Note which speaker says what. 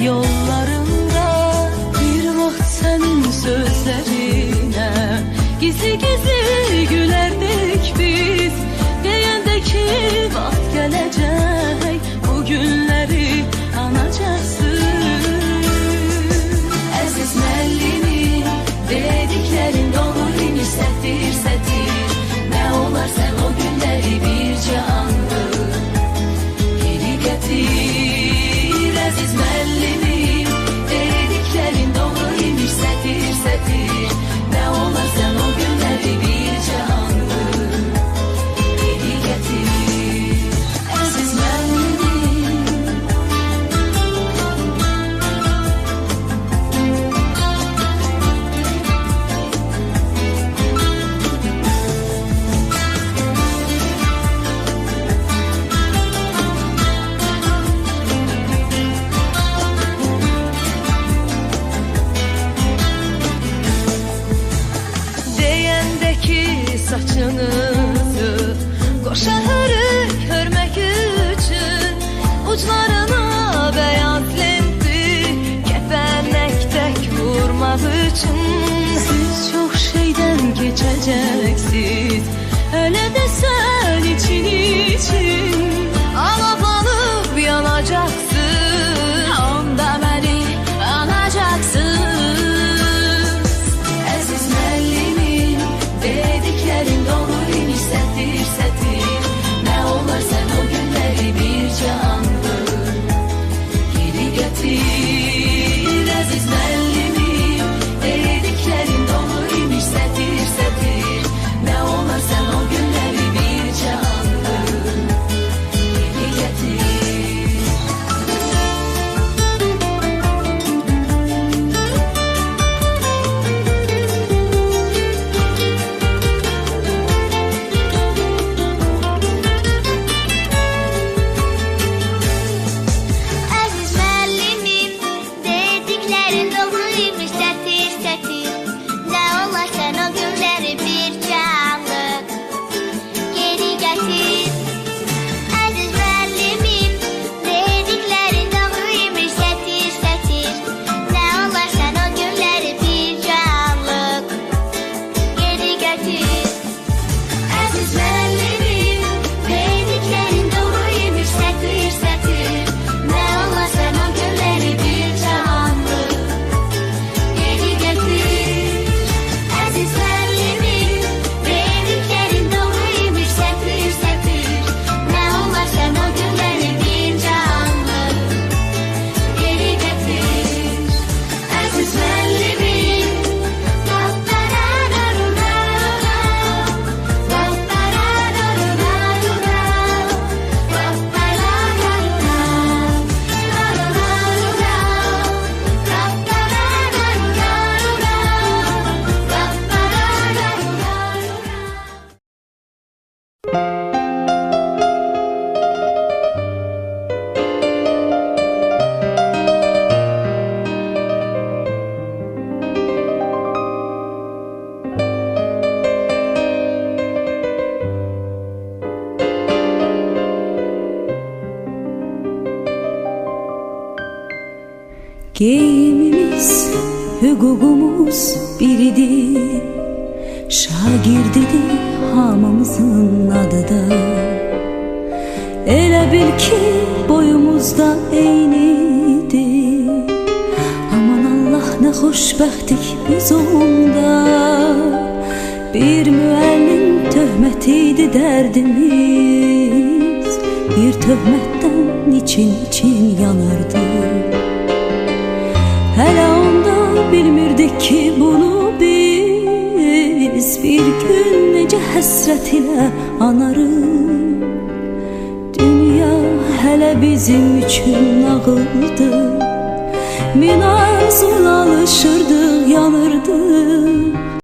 Speaker 1: yollarında bir vaxt sənin sözlərinə gizli gülərdik biz, deyəndə ki vaxt gələcək, bu günləri anacaqsın. Əziz müəllimim, dediklərin doğru imiş, sətir sətir. Nə olar sən o günləri bircə anlıq geri gətir. Əziz müəllimim, dediklərin doğru imiş, sətir sətir. Nə olar sən o günləri bircə anlıq geri gətir. Əziz müəllimim, saçınızı qoşarıq hörmək üçün, uclarına beyaz lenti kəpənək tək vurmaq üçün. Siz çox şeydən keçəcəksiniz, elə desən için alab yanacaqsın, onda məni anacaqsın. Əziz müəllimim, dediklərin doğru imiş, sətir sətir. Nə olar sən o günləri bircə anlıq geri gətir. Əziz müəllimim, dediklərin doğru imiş, sətir sətir. Nə olar sən o günləri bircə anlıq geri gətir.
Speaker 2: Əziz müəllimim, dediklərin doğru imiş, sətir sətir. Nə olar sən o günləri bircə anlıq geri gətir. Əziz müəllimim, dediklərin doğru imiş, sətir sətir. Nə olar sən o günləri bircə anlıq geri gətir. Əziz müəllimim, dediklərin doğru imiş, sətir sətir. Nə olar sən o günləri bircə anlıq geri gətir. Əziz müəllimim, dediklərin doğru imiş, sətir sətir. Nə olar sən o günləri bircə anlıq geri gətir. Əziz müəllimim,
Speaker 3: Geyimimiz, hüququmuz biridir, şagirdidir hamımızın adıda. Elə bil ki boyumuzda eynidir, aman Allah nə xoşbəxtlik biz onda. Bir müəllim töhmətiydi dərdimiz, bir töhmətdən için yanardı. Hələ onda bilmirdik ki bunu biz bir gün necə həsrət ilə anarıq. Dünya hələ bizim üçün nağıldır, min arzular